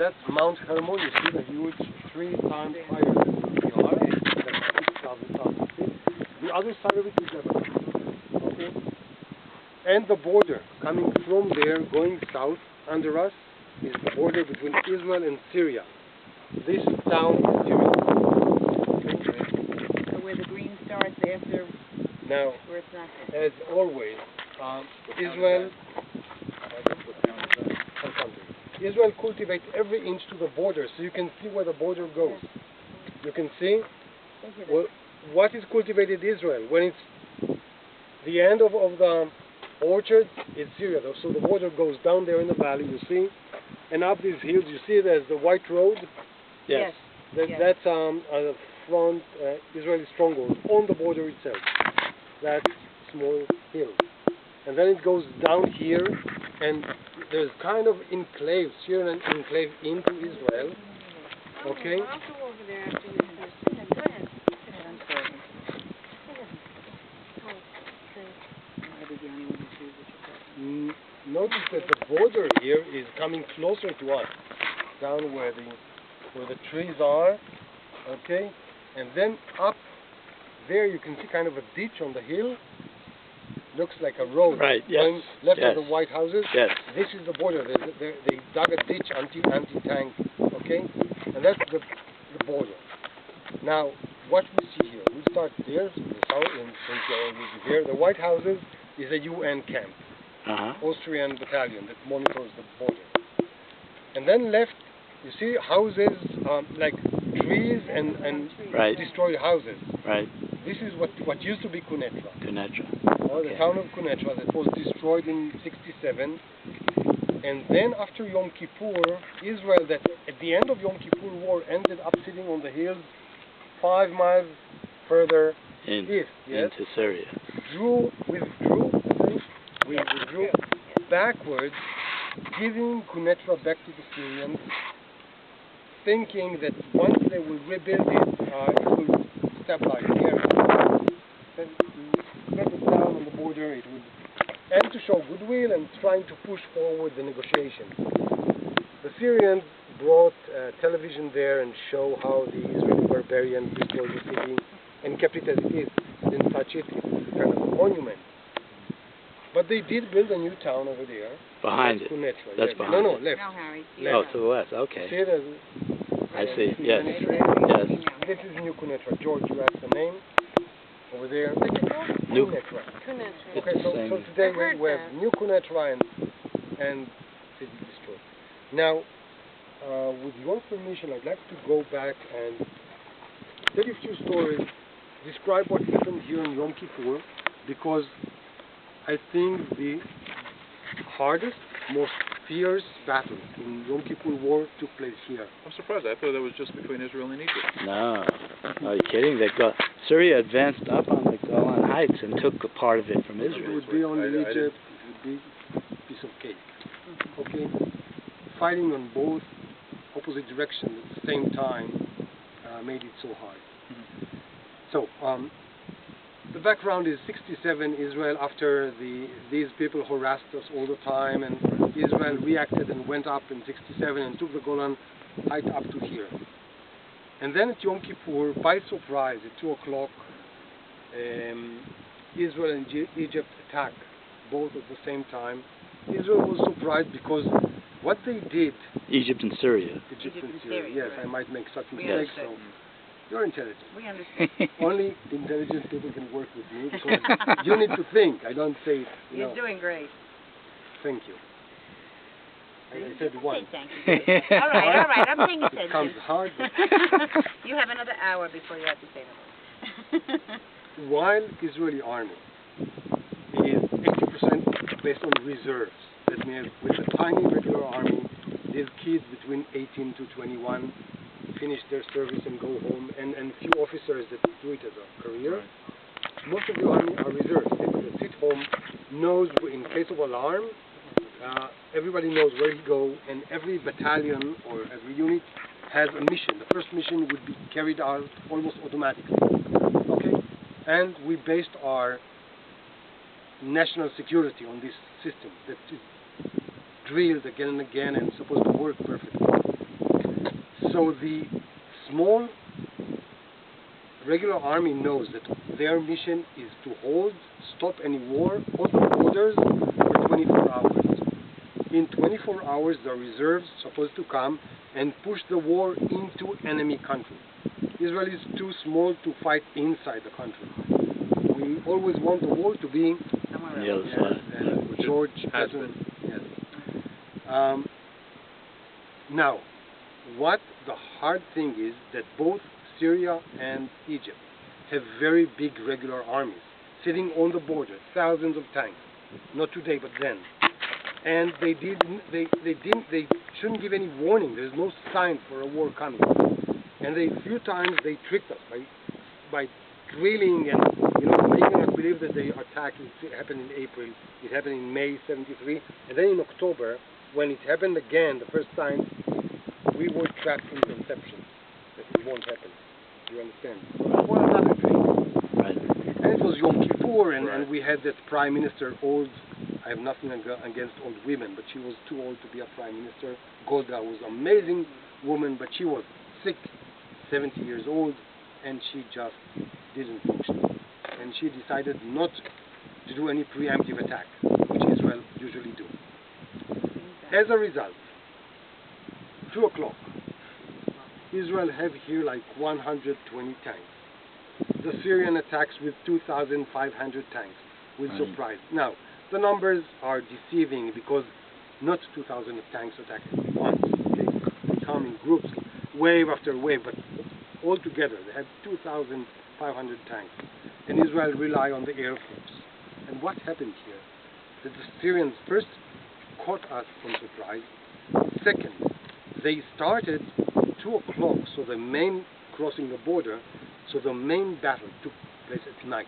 That's Mount Hermon. You see the huge 3 times higher than we are. That's 6,000 feet. The other side of it is Lebanon. Okay? And the border coming from there, going south under us, is the border between Israel and Syria. This town is Syria. So where the green starts after, Now, where it's not as always, Israel Israel cultivates every inch to the border, so you can see where the border goes. You can see well, what is cultivated Israel. When it's the end of the orchard, it's Syria. So the border goes down there in the valley, you see, and up these hills. You see there's the white road. Yes. That's a front Israeli stronghold on the border itself. That small hill, and then it goes down here, and there's kind of enclaves here, an enclave into Israel. Okay. I'll go over there after you finish. Go ahead. I'm sorry. Notice that the border here is coming closer to us, down where the trees are. Okay, and then up there you can see kind of a ditch on the hill. Looks like a road. Right, yes. Going left yes. of the White Houses. Yes. This is the border. They dug a ditch anti-tank. Okay, and that's the border. Now, what we see here, we start there, in the south, here. The White Houses is a UN camp, Austrian battalion that monitors the border. And then left, you see houses like trees and right. destroyed houses. Right. This is what used to be Quneitra. Okay. The town of Quneitra that was destroyed in '67, and then after Yom Kippur, Israel, that at the end of Yom Kippur War, ended up sitting on the hills 5 miles further east. Yes. Into Syria. Withdrew backwards, giving Quneitra back to the Syrians, thinking that once they will rebuild it, it will stabilize the area. Then get it down on the border, it would, and to show goodwill and trying to push forward the negotiations. The Syrians brought television there and show how the Israeli barbarians destroyed the city and kept it as it is, didn't touch it. It's kind of a monument. But they did build a new town over there. Behind it. Quneitra, That's yes. behind No, it. left. No, Harry. Oh, to the west. Okay. See it? I see. Yes. Yes. This is New Quneitra. George, you asked the name over there. New Quneitra. Quneitra. Okay, so today we have New Quneitra and city destroyed. Now, with your permission, I'd like to go back and tell you a few stories, describe what happened here in Yom Kippur, because I think the hardest, most fierce battle in Yom Kippur War took place here. I'm surprised. I thought that was just between Israel and Egypt. No. Are you kidding? Syria advanced up on the Golan Heights and took a part of it from It Israel. would be only Egypt, it would be a piece of cake. Okay? Fighting on both opposite directions at the same time made it so hard. So, the background is '67, Israel, after these people harassed us all the time, and Israel reacted and went up in '67 and took the Golan Heights up to here. And then at Yom Kippur, by surprise, at 2 o'clock, Israel and Egypt attacked both at the same time. Israel was surprised because what they did... Egypt and Syria. Egypt and Syria, yes, right. I might make such We mistakes, understand. so you're intelligent. We understand. Only intelligent people can work with me, because you need to think. I don't say, You're doing great. Thank you. I said one. Thank you. All right, I'm paying attention. It comes hard, but You have another hour before you have to say that. while Israeli army is 80% based on reserves, that means with a tiny regular army, these kids between 18 to 21 finish their service and go home, and few officers that do it as a career. Right. Most of the army are reserves. They sit home, knows in case of alarm, everybody knows where to go, and every battalion or every unit has a mission. The first mission would be carried out almost automatically. Okay? And we based our national security on this system that is drilled again and again and supposed to work perfectly. So the small regular army knows that their mission is to stop any war, hold the borders for 24 hours. In 24 hours, the reserves supposed to come and push the war into enemy country. Israel is too small to fight inside the country. We always want the war to be Somewhere On the else. other side. and George has Patton, yes. Now, what the hard thing is that both Syria and Egypt have very big regular armies sitting on the border, thousands of tanks. Not today, but then. And they shouldn't give any warning. There's no sign for a war coming. And few times they tricked us by drilling and making us believe that they attacked. It happened in April. It happened in May '73, and then in October, when it happened again, the first time, we were trapped in conception that it won't happen. You understand? Well, another thing. Right. And it was Yom Kippur, and Right. we had that prime minister, old. I have nothing against old women, but she was too old to be a prime minister. Golan was an amazing woman, but she was sick, 70 years old, and she just didn't function. And she decided not to do any preemptive attack, which Israel usually do. As a result, 2 o'clock, Israel have here like 120 tanks. The Syrian attacks with 2,500 tanks, with Right. surprise. Now, the numbers are deceiving because not 2,000 tanks attack at once. Okay? They come in groups, wave after wave, but all together they had 2,500 tanks. And Israel rely on the Air Force. And what happened here? That the Syrians first caught us on surprise. Second, they started 2 o'clock, so the main crossing the border, so the main battle took place at night.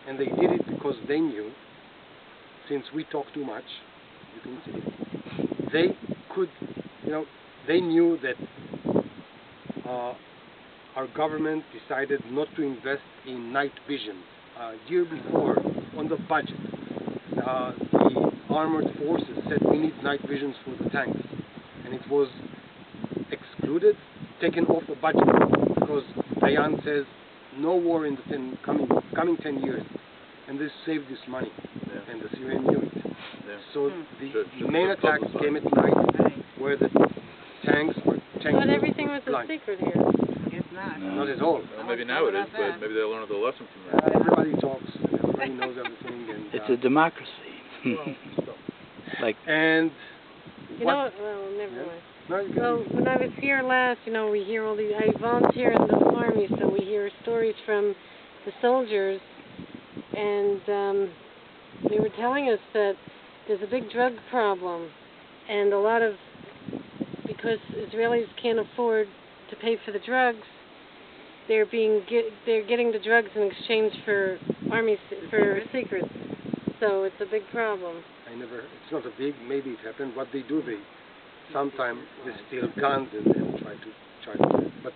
And they did it because they knew, since we talk too much, you can see it, they could, they knew that our government decided not to invest in night vision. Year before, on the budget, the armored forces said we need night visions for the tanks. And it was excluded, taken off the budget, because Dayan says no war in the coming 10 years. And this saved this money, and the Syrians knew it. Yeah. So Should the main have attacks publicized. came at night, where the tanks were But everything was a blind. secret here. Guess not. No. Not at all. Well, maybe I now it wouldn't is, know about but maybe they'll learn the lesson from that. Everybody talks, and everybody knows everything, and It's a democracy. Like, and You know what? Well, never Yeah. mind. no, you Well, can, when I was here last, we hear all these. I volunteer in the army, so we hear stories from the soldiers, and they were telling us that there's a big drug problem, and a lot of because Israelis can't afford to pay for the drugs, they're getting the drugs in exchange for for secrets. So it's a big problem. it's not a big, maybe it happened. What they do, sometimes they steal guns and then try to, but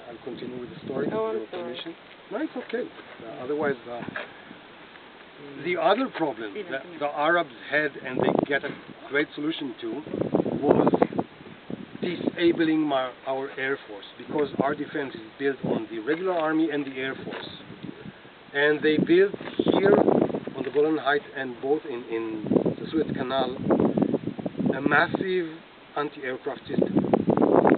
I'll continue with the story. Oh, with I'm your sorry. permission. No, it's okay. Otherwise, the other problem that the Arabs had and they get a great solution to was disabling our Air Force, because our defense is built on the regular army and the Air Force. And they built here on the Golan Heights and both in the Suez Canal a massive anti-aircraft system.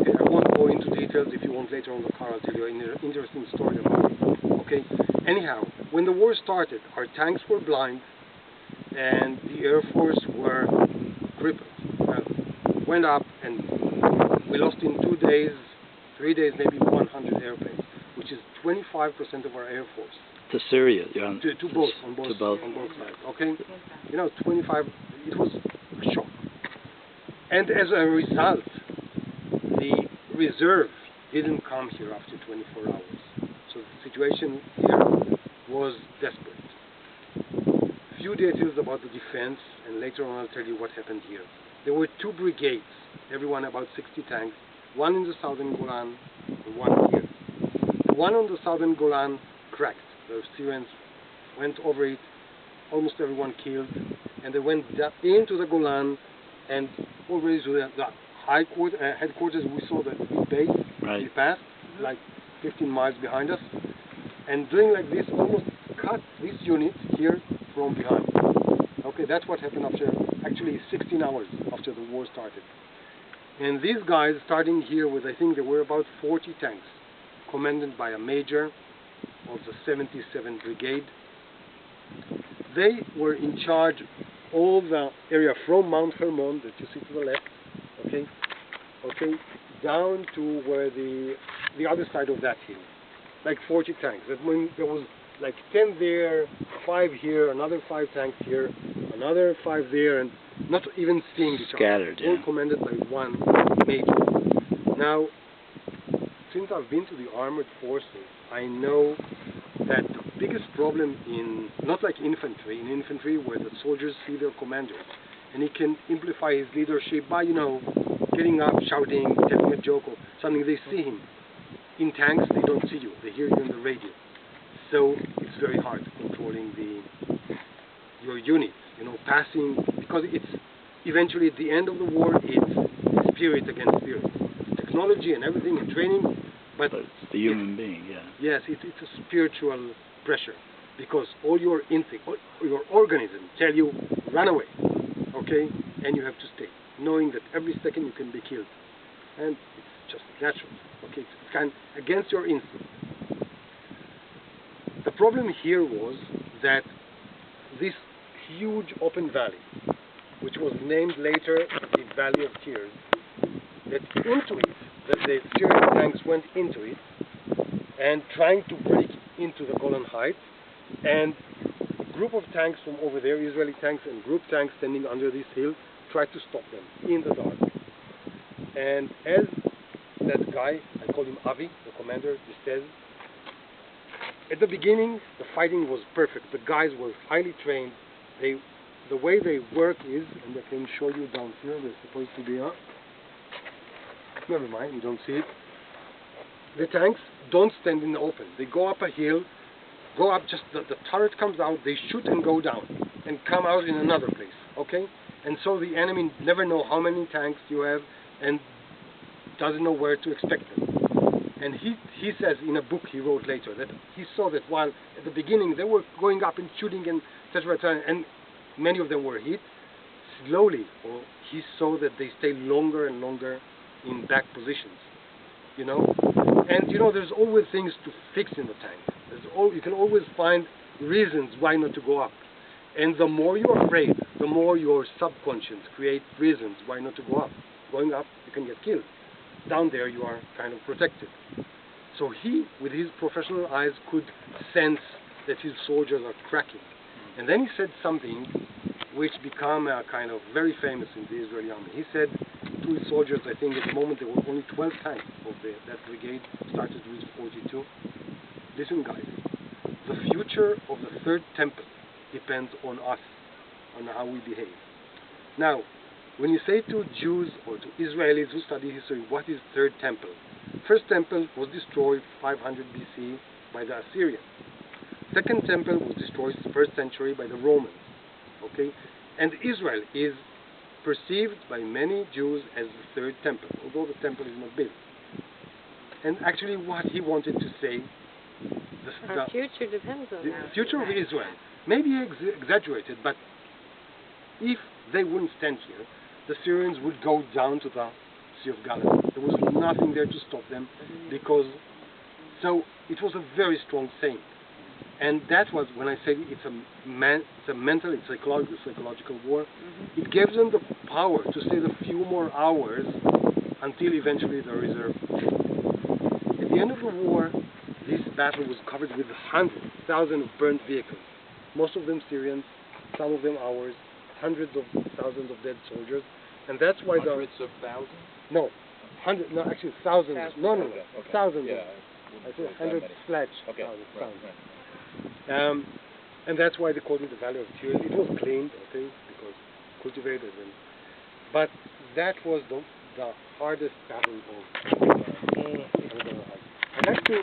Okay, I won't go into details. If you want later on the car, I'll tell you an interesting story about it. Okay. Anyhow, when the war started, our tanks were blind and the Air Force were crippled. Went up, and we lost in 2 days, 3 days, maybe 100 airplanes, which is 25% of our Air Force. to Syria. You're on, To both, on both sides. Okay, 25. It was a shock, and as a result, the reserve didn't come here after 24 hours. So the situation here was desperate. Few details about the defense, and later on I'll tell you what happened here. There were 2 brigades, everyone about 60 tanks, one in the southern Golan and one here. The one on the southern Golan cracked. The Syrians went over it, almost everyone killed, and they went into the Golan and already to the headquarters, we saw that this base Right. we passed, like 15 miles behind us, and doing like this almost cut this unit here from behind. Okay, that's what happened after, actually 16 hours after the war started. And these guys, starting here with, I think there were about 40 tanks, commanded by a major of the 77th Brigade. They were in charge all the area from Mount Hermon that you see to the left, okay, down to where the other side of that hill, like 40 tanks. That means there was like 10 there, 5 here, another 5 tanks here, another 5 there, and not even seeing each other. Scattered, All yeah. commanded by one major. Now, since I've been to the armored forces, I know that the biggest problem in, not like infantry, in infantry where the soldiers see their commander, and he can amplify his leadership by, getting up, shouting, telling a joke or something, they see him. In tanks, they don't see you, they hear you on the radio. So it's very hard controlling your unit, passing, because it's eventually at the end of the war, it's spirit against spirit. Technology and everything and training, but it's the human being, yeah. yes, it's a spiritual pressure, because all your instinct, all your organism tell you, run away, okay, and you have to stay, knowing that every second you can be killed, and it's just natural, okay, it's kind of against your instinct. The problem here was that this huge open valley, which was named later the Valley of Tears, that into it, that the Syrian tanks went into it, and trying to break into the Golan Heights, and a group of tanks from over there, Israeli tanks and group tanks standing under this hill, tried to stop them in the dark. And as that guy, I call him Avi, the commander, he says, at the beginning, the fighting was perfect. The guys were highly trained. The way they work is, and I can show you down here, they're supposed to be up. Never mind, you don't see it. The tanks don't stand in the open. They go up a hill, go up, just the turret comes out, they shoot and go down, and come out in another place, okay? And so the enemy never know how many tanks you have, and doesn't know where to expect them. And he says in a book he wrote later that he saw that while at the beginning they were going up and shooting and etc., and many of them were hit, slowly, or he saw that they stay longer and longer in back positions, And there's always things to fix in the tank. You can always find reasons why not to go up. And the more you're afraid, the more your subconscious creates reasons why not to go up. Going up, you can get killed. Down there, you are kind of protected. So he, with his professional eyes, could sense that his soldiers are cracking. And then he said something which became kind of very famous in the Israeli army. He said to his soldiers, I think at the moment there were only 12 tanks of that brigade, started with 42. Listen guys, the future of the third temple depends on us, on how we behave. Now, when you say to Jews or to Israelis who study history, what is third temple? First temple was destroyed 500 BC by the Assyrians. Second temple was destroyed 1st century by the Romans. Okay? And Israel is perceived by many Jews as the third temple, although the temple is not built. And actually what he wanted to say, Our future depends on the that. future of Israel, maybe exaggerated, but if they wouldn't stand here, the Syrians would go down to the Sea of Galilee. There was nothing there to stop them, because, so it was a very strong saying. And that was, when I say it's a mental, it's psychological war, it gave them the power to stay a few more hours until eventually the reserve. At the end of the war, this battle was covered with hundreds, thousands of burnt vehicles. Most of them Syrians, some of them ours, hundreds of thousands of dead soldiers. And that's why Hundreds of thousands? No, actually thousands. No, Okay. Thousands. Yeah, I said 100 slash okay. thousands. Right. And that's why they called it the Valley of Tears. It was cleaned, okay, because cultivated. But that was the hardest battle of I'd like to